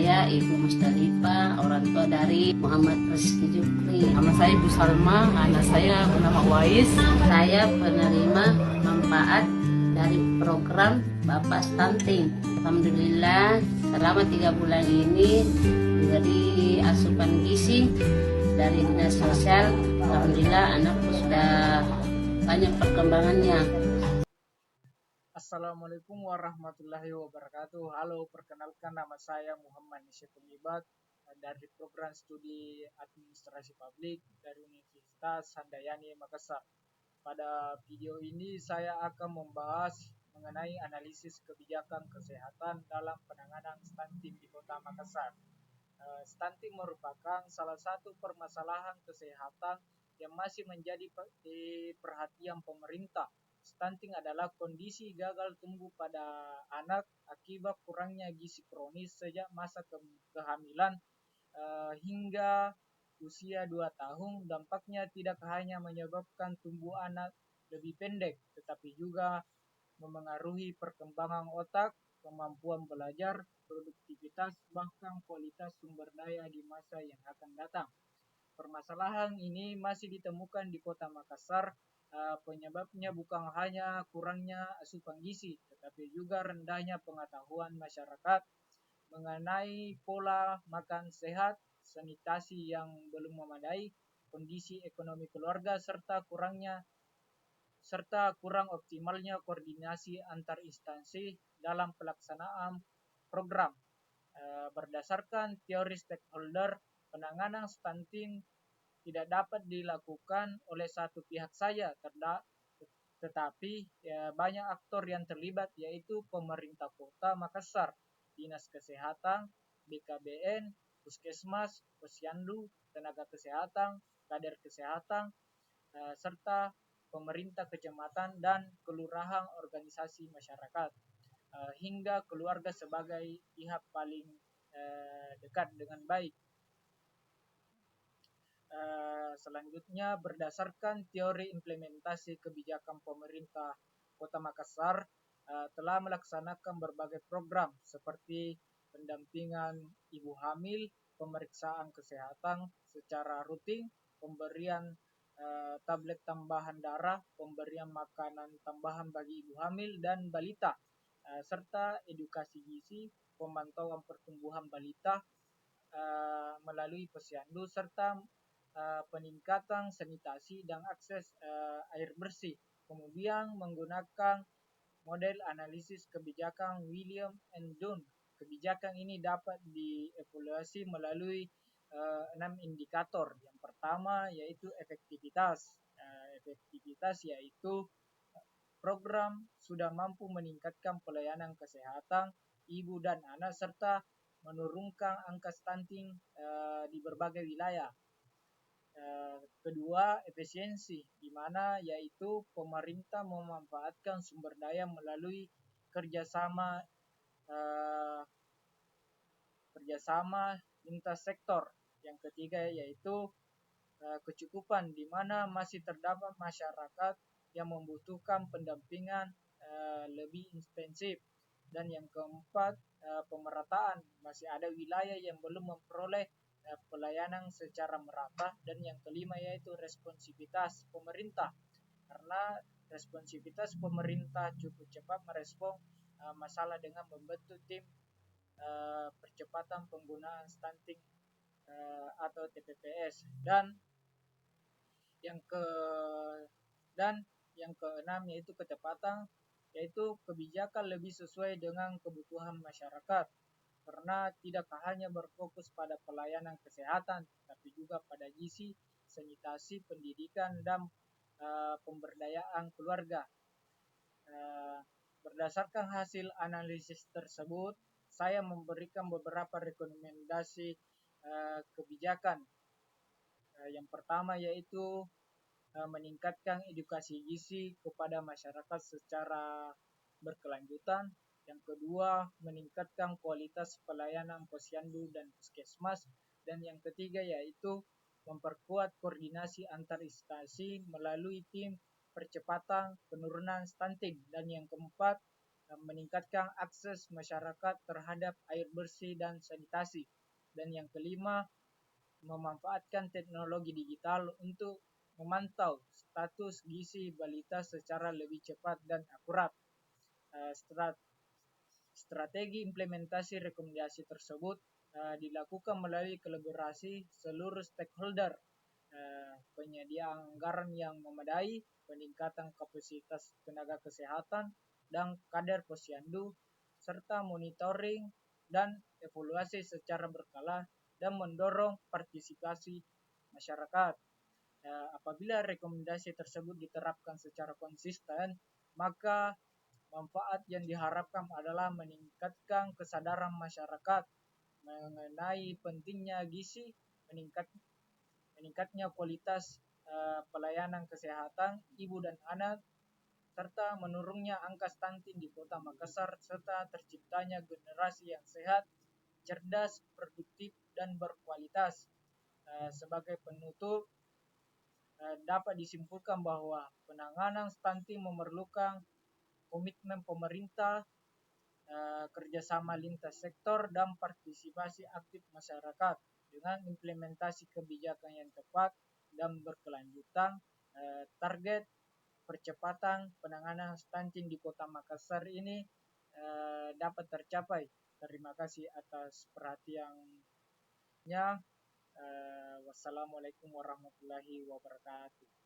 saya Ibu Musdalifah, orang tua dari Muhammad Rizky Jupri. Nama saya Ibu Salma, anak saya bernama Wais. Saya penerima manfaat dari program Bapak Stunting. Alhamdulillah selama 3 bulan ini diberi asupan gizi dari dinas sosial. Alhamdulillah anakku sudah banyak perkembangannya. Assalamualaikum warahmatullahi wabarakatuh. Halo, perkenalkan nama saya Muhammad Nisya Pengibat dari program studi administrasi publik dari Universitas Handayani Makassar. Pada video ini saya akan membahas mengenai analisis kebijakan kesehatan dalam penanganan stunting di Kota Makassar. Stunting merupakan salah satu permasalahan kesehatan yang masih menjadi perhatian pemerintah. Stunting adalah kondisi gagal tumbuh pada anak akibat kurangnya gizi kronis sejak masa kehamilan hingga usia 2 tahun. Dampaknya tidak hanya menyebabkan tumbuh anak lebih pendek, tetapi juga memengaruhi perkembangan otak, kemampuan belajar, produktivitas, bahkan kualitas sumber daya di masa yang akan datang. Permasalahan ini masih ditemukan di Kota Makassar. Penyebabnya bukan hanya kurangnya asupan gizi, tetapi juga rendahnya pengetahuan masyarakat mengenai pola makan sehat, sanitasi yang belum memadai, kondisi ekonomi keluarga, serta kurang optimalnya koordinasi antar instansi dalam pelaksanaan program. Berdasarkan teori stakeholder, penanganan stunting tidak dapat dilakukan oleh satu pihak saja, tetapi banyak aktor yang terlibat, yaitu pemerintah Kota Makassar, Dinas Kesehatan, BKBN, Puskesmas, Posyandu, tenaga kesehatan, kader kesehatan, serta pemerintah kecamatan dan kelurahan, organisasi masyarakat, hingga keluarga sebagai pihak paling dekat dengan baik. Selanjutnya, berdasarkan teori implementasi kebijakan pemerintah Kota Makassar telah melaksanakan berbagai program seperti pendampingan ibu hamil, pemeriksaan kesehatan secara rutin, pemberian tablet tambahan darah, pemberian makanan tambahan bagi ibu hamil dan balita, serta edukasi gizi, pemantauan pertumbuhan balita melalui posyandu, serta peningkatan sanitasi dan akses air bersih. Kemudian menggunakan model analisis kebijakan William and Dunn. Kebijakan ini dapat dievaluasi melalui 6 indikator. Yang pertama yaitu efektivitas. Efektivitas yaitu program sudah mampu meningkatkan pelayanan kesehatan ibu dan anak serta menurunkan angka stunting di berbagai wilayah. Kedua, efisiensi, di mana yaitu pemerintah memanfaatkan sumber daya melalui kerjasama lintas sektor. Yang ketiga yaitu kecukupan, di mana masih terdapat masyarakat yang membutuhkan pendampingan lebih intensif. Dan yang keempat, pemerataan, masih ada wilayah yang belum memperoleh pelayanan secara merata. Dan yang kelima yaitu responsivitas pemerintah, karena responsivitas pemerintah cukup cepat merespon masalah dengan membentuk tim percepatan penggunaan stunting atau TPPS. Dan yang keenam yaitu ketepatan, yaitu kebijakan lebih sesuai dengan kebutuhan masyarakat, karena tidak hanya berfokus pada pelayanan kesehatan, tapi juga pada gizi, sanitasi, pendidikan, dan pemberdayaan keluarga. Berdasarkan hasil analisis tersebut, saya memberikan beberapa rekomendasi kebijakan. Yang pertama yaitu meningkatkan edukasi gizi kepada masyarakat secara berkelanjutan. Yang kedua, meningkatkan kualitas pelayanan posyandu dan puskesmas. Dan yang ketiga yaitu memperkuat koordinasi antar instansi melalui tim percepatan penurunan stunting. Dan yang keempat, meningkatkan akses masyarakat terhadap air bersih dan sanitasi. Dan yang kelima, memanfaatkan teknologi digital untuk memantau status gizi balita secara lebih cepat dan akurat. Strategi implementasi rekomendasi tersebut dilakukan melalui kolaborasi seluruh stakeholder, penyediaan anggaran yang memadai, peningkatan kapasitas tenaga kesehatan dan kader posyandu, serta monitoring dan evaluasi secara berkala dan mendorong partisipasi masyarakat. Apabila rekomendasi tersebut diterapkan secara konsisten, maka manfaat yang diharapkan adalah meningkatkan kesadaran masyarakat mengenai pentingnya gizi, meningkatnya kualitas pelayanan kesehatan ibu dan anak, serta menurunnya angka stunting di Kota Makassar, serta terciptanya generasi yang sehat, cerdas, produktif, dan berkualitas. Sebagai penutup, dapat disimpulkan bahwa penanganan stunting memerlukan komitmen pemerintah, kerjasama lintas sektor, dan partisipasi aktif masyarakat. Dengan implementasi kebijakan yang tepat dan berkelanjutan, target percepatan penanganan stunting di Kota Makassar ini dapat tercapai. Terima kasih atas perhatiannya. Wassalamualaikum warahmatullahi wabarakatuh.